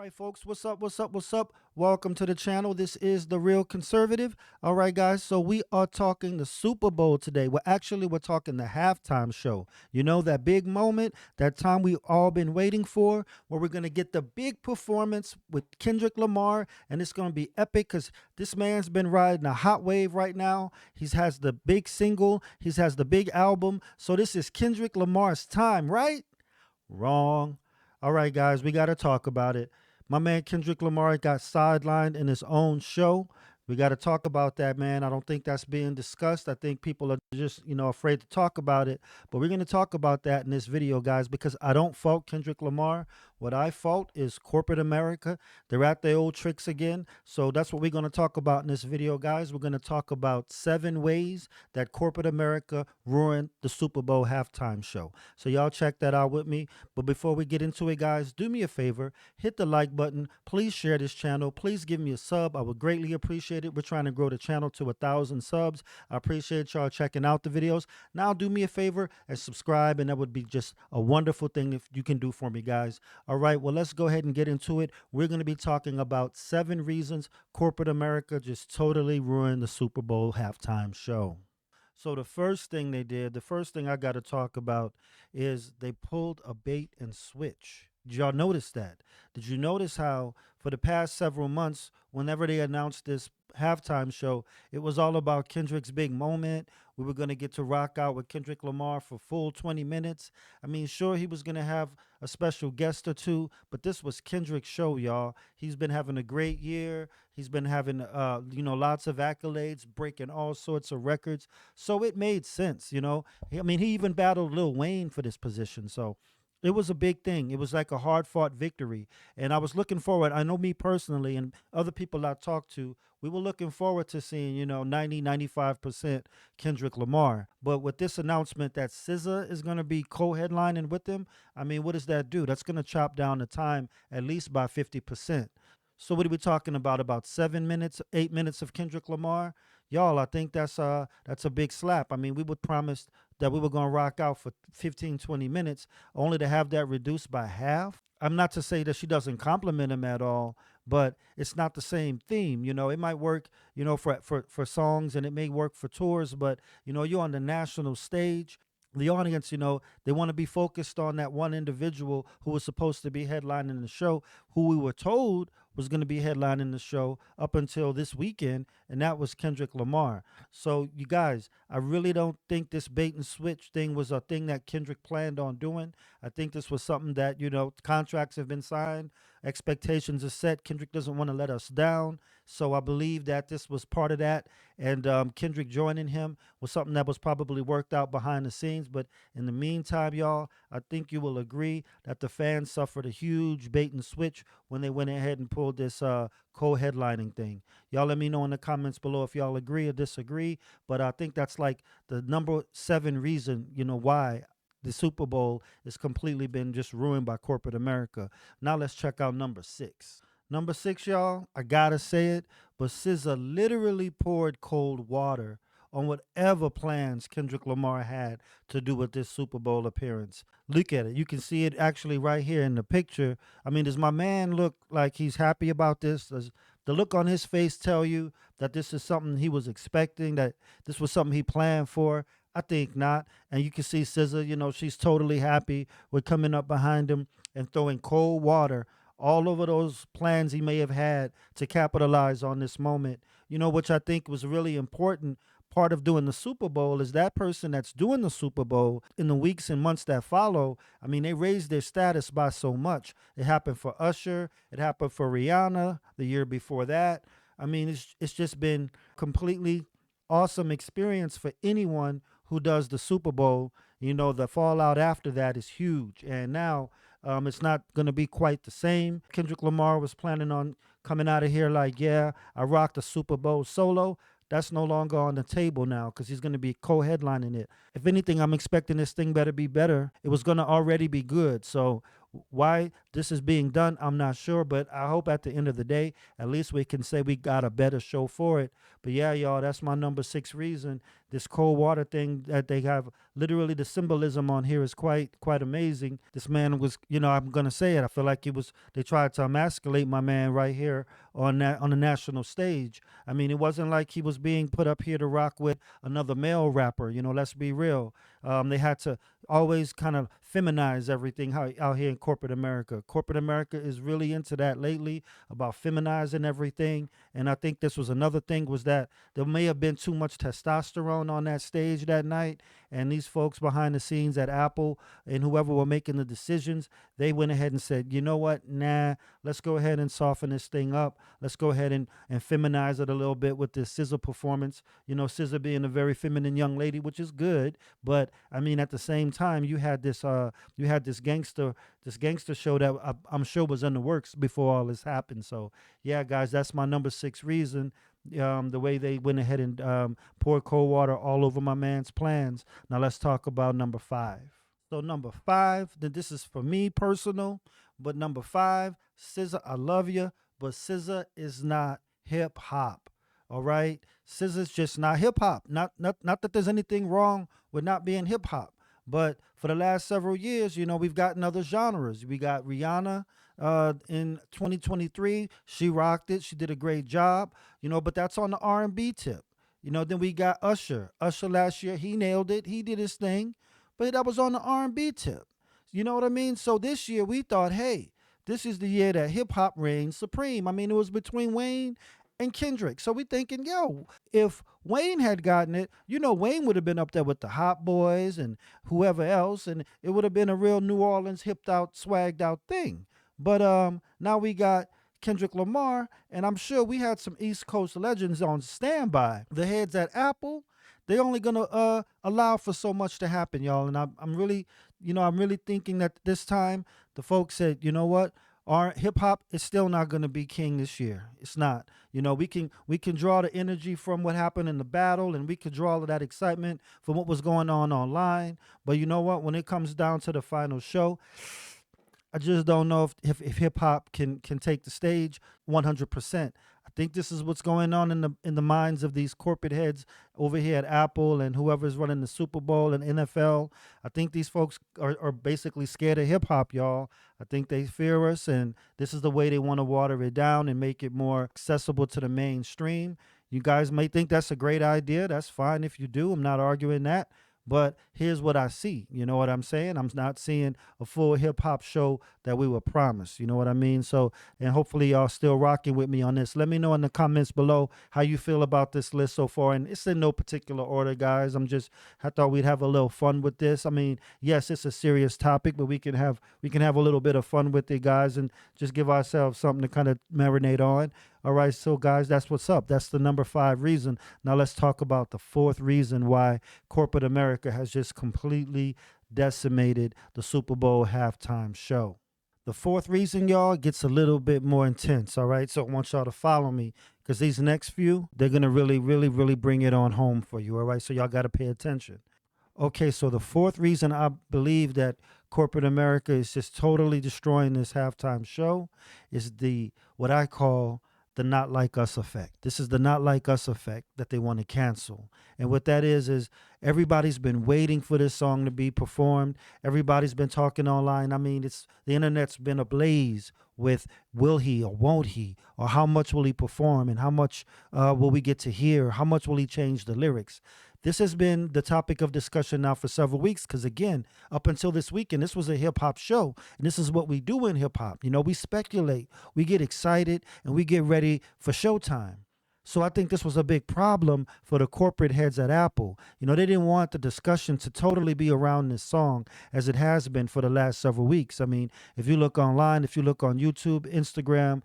right, folks, what's up? What's up? What's up? Welcome to the channel. This is The Real Conservative. All right, guys, so we are talking the Super Bowl today. We're talking the halftime show. You know, that big moment, that time we've all been waiting for, where we're going to get the big performance with Kendrick Lamar, and it's going to be epic because this man's been riding a hot wave right now. He has the big single, he has the big album. So this is Kendrick Lamar's time, right? Wrong. All right, guys, we got to talk about it. My man Kendrick Lamar got sidelined in his own show. We got to talk about that, man. I don't think that's being discussed. I think people are just, afraid to talk about it. But we're going to talk about that in this video, guys, because I don't fault Kendrick Lamar. What I fault is corporate America. They're at their old tricks again. So that's what we're going to talk about in this video, guys. We're going to talk about 7 ways that corporate America ruined the Super Bowl halftime show. So y'all check that out with me. But before we get into it, guys, do me a favor, hit the like button. Please share this channel. Please give me a sub. I would greatly appreciate it. We're trying to grow the channel to 1,000 subs. I appreciate y'all checking out the videos. Now do me a favor and subscribe, and that would be just a wonderful thing if you can do for me, guys. All right, well, let's go ahead and get into it. We're going to be talking about 7 reasons corporate America just totally ruined the Super Bowl halftime show. So the first thing they did, the first thing I got to talk about is they pulled a bait and switch. Did y'all notice that? Did you notice how for the past several months, whenever they announced this halftime show, it was all about Kendrick's big moment. We were going to get to rock out with Kendrick Lamar for full 20 minutes. I mean, sure, he was going to have a special guest or two, but this was Kendrick's show, y'all. He's been having a great year. He's been having, lots of accolades, breaking all sorts of records. So it made sense, I mean, he even battled Lil Wayne for this position. So it was a big thing. It was like a hard fought victory. And I was looking forward. I know me personally and other people I talked to, we were looking forward to seeing, 95% Kendrick Lamar. But with this announcement that SZA is going to be co-headlining with him, I mean, what does that do? That's going to chop down the time at least by 50%. So what are we talking about? About 7 minutes, 8 minutes of Kendrick Lamar? Y'all, I think that's a big slap. I mean, we were promised that we were going to rock out for 15, 20 minutes, only to have that reduced by half. I'm not to say that she doesn't compliment him at all, but it's not the same theme. It might work, for songs, and it may work for tours, but, you're on the national stage. The audience, they want to be focused on that one individual who was supposed to be headlining the show, who we were told was going to be headlining the show up until this weekend, and that was Kendrick Lamar. So, you guys, I really don't think this bait and switch thing was a thing that Kendrick planned on doing. I think this was something that, contracts have been signed, expectations are set. Kendrick doesn't want to let us down. So I believe that this was part of that. And Kendrick joining him was something that was probably worked out behind the scenes. But in the meantime, y'all, I think you will agree that the fans suffered a huge bait and switch when they went ahead and pulled this co-headlining thing. Y'all let me know in the comments below if y'all agree or disagree. But I think that's like the number 7 reason, why the Super Bowl has completely been just ruined by corporate America. Now let's check out number 6. Number 6, y'all, I gotta say it, but SZA literally poured cold water on whatever plans Kendrick Lamar had to do with this Super Bowl appearance. Look at it. You can see it actually right here in the picture. I mean, does my man look like he's happy about this? Does the look on his face tell you that this is something he was expecting, that this was something he planned for? I think not. And you can see SZA, she's totally happy with coming up behind him and throwing cold water all over those plans he may have had to capitalize on this moment, which I think was really important. Part of doing the Super Bowl is that person that's doing the Super Bowl in the weeks and months that follow. I mean, they raised their status by so much. It happened for Usher. It happened for Rihanna the year before that. I mean, it's just been completely awesome experience for anyone who does the Super Bowl. The fallout after that is huge. And now it's not going to be quite the same. Kendrick Lamar was planning on coming out of here like, yeah, I rocked the Super Bowl solo. That's no longer on the table now because he's going to be co-headlining it. If anything, I'm expecting this thing better be better. It was going to already be good. So why this is being done, I'm not sure. But I hope at the end of the day, at least we can say we got a better show for it. But yeah, y'all, that's my number 6 reason this cold water thing that they have. Literally, the symbolism on here is quite amazing. This man was, I'm gonna say it. I feel like they tried to emasculate my man right here on the national stage. I mean, it wasn't like he was being put up here to rock with another male rapper. Let's be real. They had to always kind of feminize everything out here in corporate America. Corporate America is really into that lately, about feminizing everything. And I think this was another thing, was that there may have been too much testosterone on that stage that night. And these folks behind the scenes at Apple and whoever were making the decisions, they went ahead and said, you know what, nah, let's go ahead and soften this thing up. Let's go ahead and feminize it a little bit with this SZA performance. SZA being a very feminine young lady, which is good. But I mean, at the same time, you had this gangster show that I'm sure was in the works before all this happened. So yeah, guys, that's my number 6 reason. The way they went ahead and poured cold water all over my man's plans. Now let's talk about number 5. So number 5, then this is for me personal, but number 5, SZA, I love you, but SZA is not hip hop. All right, SZA's just not hip hop. Not that there's anything wrong with not being hip hop, but for the last several years, we've gotten other genres. We got Rihanna in 2023. She rocked it. She did a great job. But that's on the R&B tip. Then we got Usher. Usher last year, he nailed it. He did his thing, but that was on the R&B tip. You know what I mean? So this year we thought, hey, this is the year that hip hop reigns supreme. I mean, it was between Wayne and Kendrick. So we thinking, yo, if Wayne had gotten it, Wayne would have been up there with the Hot Boys and whoever else, and it would have been a real New Orleans hipped out, swagged out thing. But now we got Kendrick Lamar, and I'm sure we had some East Coast legends on standby. The heads at Apple, they only gonna allow for so much to happen, y'all. And I'm really, I'm really thinking that this time the folks said, you know what, our hip hop is still not gonna be king this year. It's not. We can draw the energy from what happened in the battle, and we could draw all of that excitement from what was going on online. But you know what? When it comes down to the final show, I just don't know if hip hop can take the stage 100%. I think this is what's going on in the minds of these corporate heads over here at Apple and whoever's running the Super Bowl and NFL. I think these folks are basically scared of hip hop, y'all. I think they fear us, and this is the way they want to water it down and make it more accessible to the mainstream. You guys may think that's a great idea. That's fine if you do. I'm not arguing that. But here's what I see. You know what I'm saying? I'm not seeing a full hip hop show that we were promised. You know what I mean? So, and hopefully y'all still rocking with me on this. Let me know in the comments below how you feel about this list so far. And it's in no particular order, guys. I thought we'd have a little fun with this. I mean, yes, it's a serious topic, but we can have a little bit of fun with it, guys, and just give ourselves something to kind of marinate on. All right, so guys, that's what's up. That's the number 5 reason. Now let's talk about the 4th reason why corporate America has just completely decimated the Super Bowl halftime show. The 4th reason, y'all, gets a little bit more intense. All right, so I want y'all to follow me, because these next few, they're gonna really, really, really bring it on home for you. All right, so y'all got to pay attention. Okay, so the 4th reason I believe that corporate America is just totally destroying this halftime show is the what I call the not like us effect. This is the not like us effect that they want to cancel. And what that is everybody's been waiting for this song to be performed. Everybody's been talking online. I mean, it's the internet's been ablaze with will he or won't he, or how much will he perform, and how much will we get to hear, how much will he change the lyrics. This has been the topic of discussion now for several weeks because, again, up until this weekend, this was a hip hop show. And this is what we do in hip hop. We speculate, we get excited, and we get ready for showtime. So I think this was a big problem for the corporate heads at Apple. They didn't want the discussion to totally be around this song as it has been for the last several weeks. I mean, if you look online, if you look on YouTube, Instagram,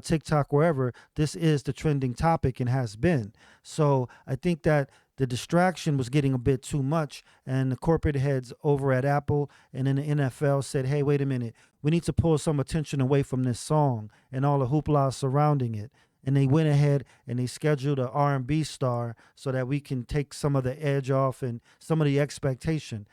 TikTok, wherever, this is the trending topic and has been. So I think that the distraction was getting a bit too much, and the corporate heads over at Apple and in the NFL said, hey, wait a minute, we need to pull some attention away from this song and all the hoopla surrounding it. And they went ahead and they scheduled an R&B star so that we can take some of the edge off and some of the expectation.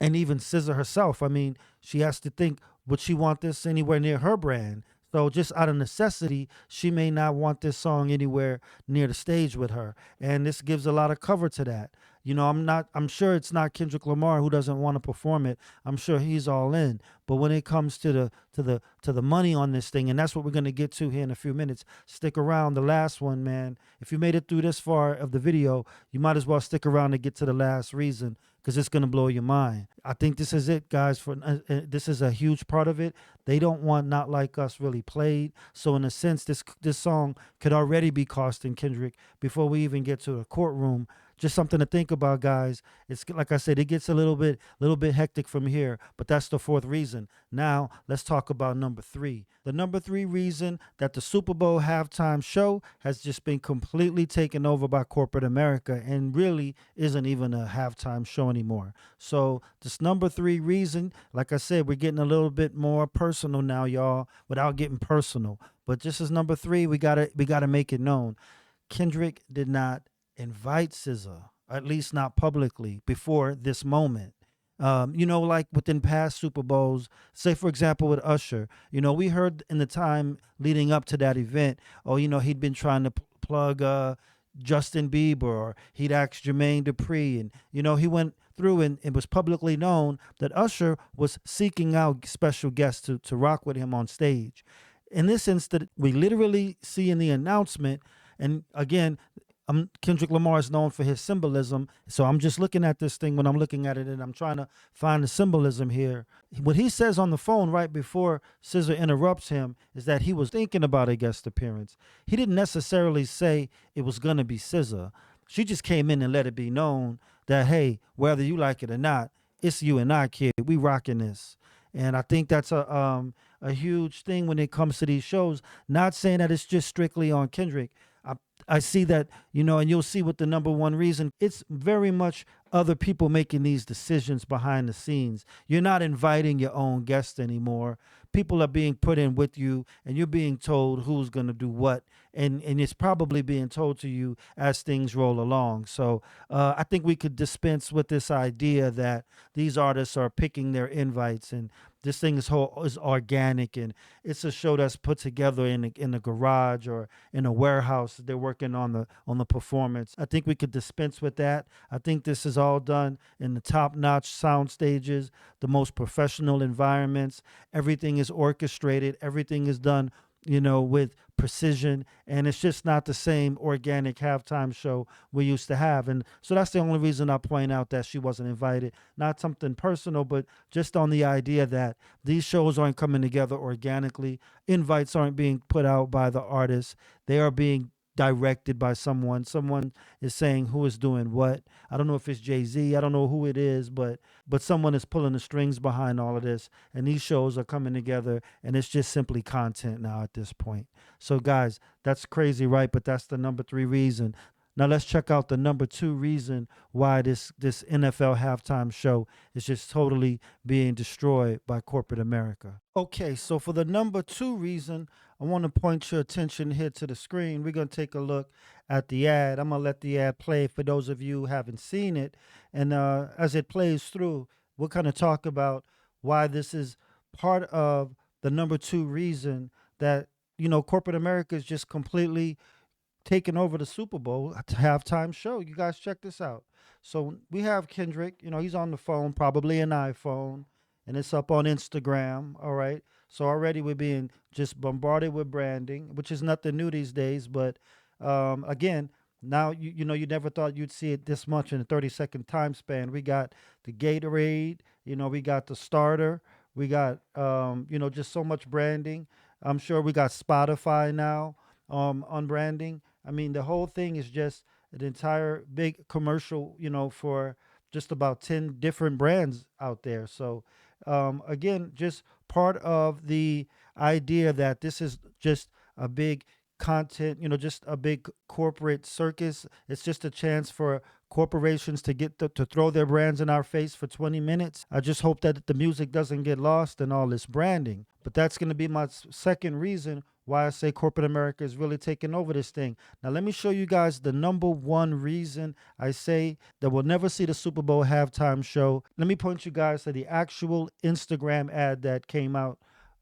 And even SZA herself, I mean, she has to think, would she want this anywhere near her brand? So just out of necessity, she may not want this song anywhere near the stage with her. And this gives a lot of cover to that. I'm sure it's not Kendrick Lamar who doesn't want to perform it. I'm sure he's all in. But when it comes to the money on this thing, and that's what we're gonna get to here in a few minutes. Stick around. The last one, man. If you made it through this far of the video, you might as well stick around to get to the last reason because it's gonna blow your mind. I think this is it, guys. This is a huge part of it. They don't want Not Like Us really played. So in a sense, this song could already be costing Kendrick before we even get to the courtroom. Just something to think about, guys. It's like I said, it gets a little bit hectic from here, but that's the fourth reason. Now let's talk about number three. The number three reason that the Super Bowl halftime show has just been completely taken over by corporate America and really isn't even a halftime show anymore. So this number three reason, like I said, we're getting a little bit more personal now, y'all, without getting personal. But just as number three, we gotta make it known. Kendrick did not invite SZA, at least not publicly, before this moment. Like within past Super Bowls, say for example with Usher, we heard in the time leading up to that event, oh, he'd been trying to plug Justin Bieber, or he'd asked Jermaine Dupri, and he went through, and it was publicly known that Usher was seeking out special guests to rock with him on stage. In this instant, we literally see in the announcement, and again, Kendrick Lamar is known for his symbolism. So I'm just looking at this thing when I'm looking at it, and I'm trying to find the symbolism here. What he says on the phone right before SZA interrupts him is that he was thinking about a guest appearance. He didn't necessarily say it was going to be SZA. She just came in and let it be known that, hey, whether you like it or not, it's you and I, kid. We rocking this. And I think that's a huge thing when it comes to these shows. Not saying that it's just strictly on Kendrick. I, I see that, and you'll see what the number one reason. It's very much other people making these decisions behind the scenes. You're not inviting your own guests anymore. People are being put in with you, and you're being told who's going to do what, and it's probably being told to you as things roll along. So I think we could dispense with this idea that these artists are picking their invites, and this thing is organic, and it's a show that's put together in a garage or in a warehouse. They're working on the performance. I think we could dispense with that. I think this is all done in the top-notch sound stages, the most professional environments. Everything is orchestrated. Everything is done, with precision, and it's just not the same organic halftime show we used to have. And so that's the only reason I point out that she wasn't invited. Not something personal, but just on the idea that these shows aren't coming together organically. Invites aren't being put out by the artists. They are being directed by someone. Someone is saying who is doing what. I don't know if it's Jay-Z. I don't know who it is, but someone is pulling the strings behind all of this. And these shows are coming together, and it's just simply content now at this point. So guys, that's crazy, right? But that's the number three reason. Now let's check out the number two reason why this NFL halftime show is just totally being destroyed by corporate America. Okay, so for the number two reason, I want to point your attention here to the screen. We're going to take a look at the ad. I'm going to let the ad play for those of you who haven't seen it. And as it plays through, we'll kind of talk about why this is part of the number two reason that, corporate America is just completely taking over the Super Bowl halftime show. You guys check this out. So we have Kendrick, he's on the phone, probably an iPhone, and it's up on Instagram. All right. So already we're being just bombarded with branding, which is nothing new these days. But again, now you never thought you'd see it this much in a 30-second time span. We got the Gatorade, we got the starter, we got just so much branding. I'm sure we got Spotify now on branding. I mean, the whole thing is just an entire big commercial, for just about 10 different brands out there. So, again, just part of the idea that this is just a big content, just a big corporate circus. It's just a chance for corporations to to throw their brands in our face for 20 minutes. I just hope that the music doesn't get lost in all this branding. But that's going to be my second reason why I say corporate America is really taking over this thing. Now, let me show you guys the number one reason I say that we'll never see the Super Bowl halftime show. Let me point you guys to the actual Instagram ad that came out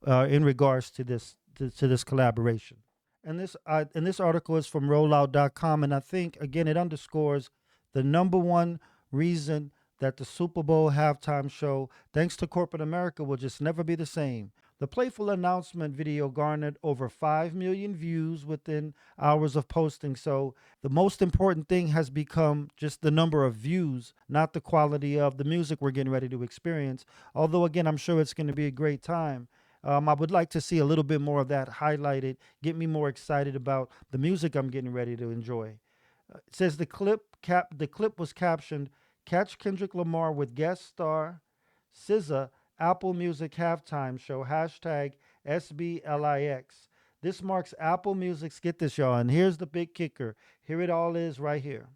in regards to this collaboration. And this article is from rollout.com, and I think again it underscores the number one reason that the Super Bowl halftime show, thanks to corporate America, will just never be the same. The playful announcement video garnered over 5 million views within hours of posting. So, the most important thing has become just the number of views, not the quality of the music we're getting ready to experience. Although, again, I'm sure it's going to be a great time. I would like to see a little bit more of that highlighted, get me more excited about the music I'm getting ready to enjoy. It says the clip was captioned "Catch Kendrick Lamar with guest star SZA Apple Music halftime show hashtag SBLIX." This marks Apple Music's, get this y'all, and here's the big kicker. Here it all is right here.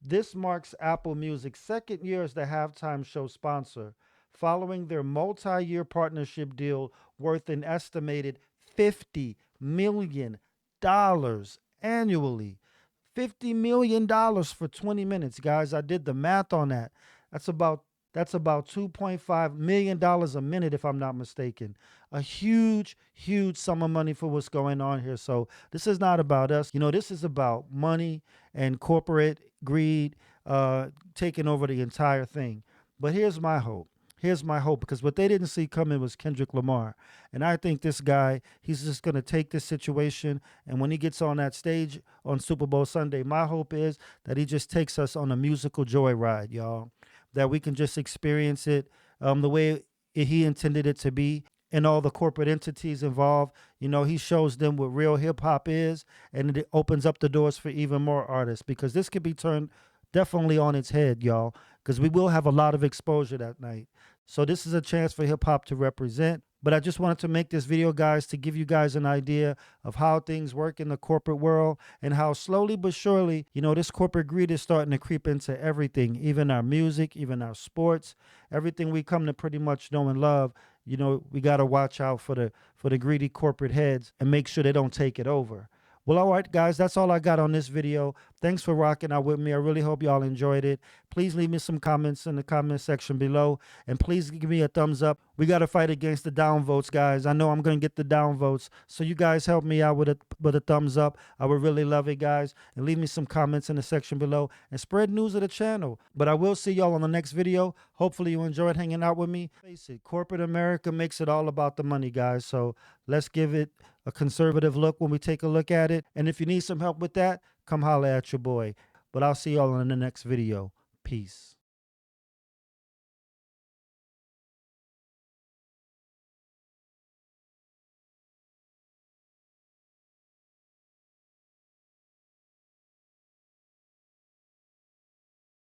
This marks Apple Music's second year as the halftime show sponsor, following their multi year partnership deal worth an estimated $50 million annually. $50 million for 20 minutes, guys. I did the math on that. That's about that's about $2.5 million a minute, if I'm not mistaken. A huge, huge sum of money for what's going on here. So this is not about us. This is about money and corporate greed taking over the entire thing. But here's my hope. Here's my hope, because what they didn't see coming was Kendrick Lamar. And I think this guy, he's just going to take this situation. And when he gets on that stage on Super Bowl Sunday, my hope is that he just takes us on a musical joyride, y'all. That we can just experience it the way he intended it to be. And all the corporate entities involved, he shows them what real hip hop is, and it opens up the doors for even more artists, because this could be turned definitely on its head, y'all, because we will have a lot of exposure that night. So this is a chance for hip hop to represent. But I just wanted to make this video, guys, to give you guys an idea of how things work in the corporate world, and how slowly but surely, this corporate greed is starting to creep into everything, even our music, even our sports, everything we come to pretty much know and love. We got to watch out for the greedy corporate heads and make sure they don't take it over. Well, all right, guys, that's all I got on this video. Thanks for rocking out with me. I really hope y'all enjoyed it. Please leave me some comments in the comment section below, and please give me a thumbs up. We got to fight against the downvotes, guys. I know I'm going to get the downvotes, so you guys help me out with a thumbs up. I would really love it, guys. And leave me some comments in the section below, and spread news of the channel. But I will see y'all on the next video. Hopefully you enjoyed hanging out with me. Face it, corporate America makes it all about the money, guys. So let's give it a conservative look when we take a look at it. And if you need some help with that, come holler at your boy. But I'll see y'all in the next video. Peace.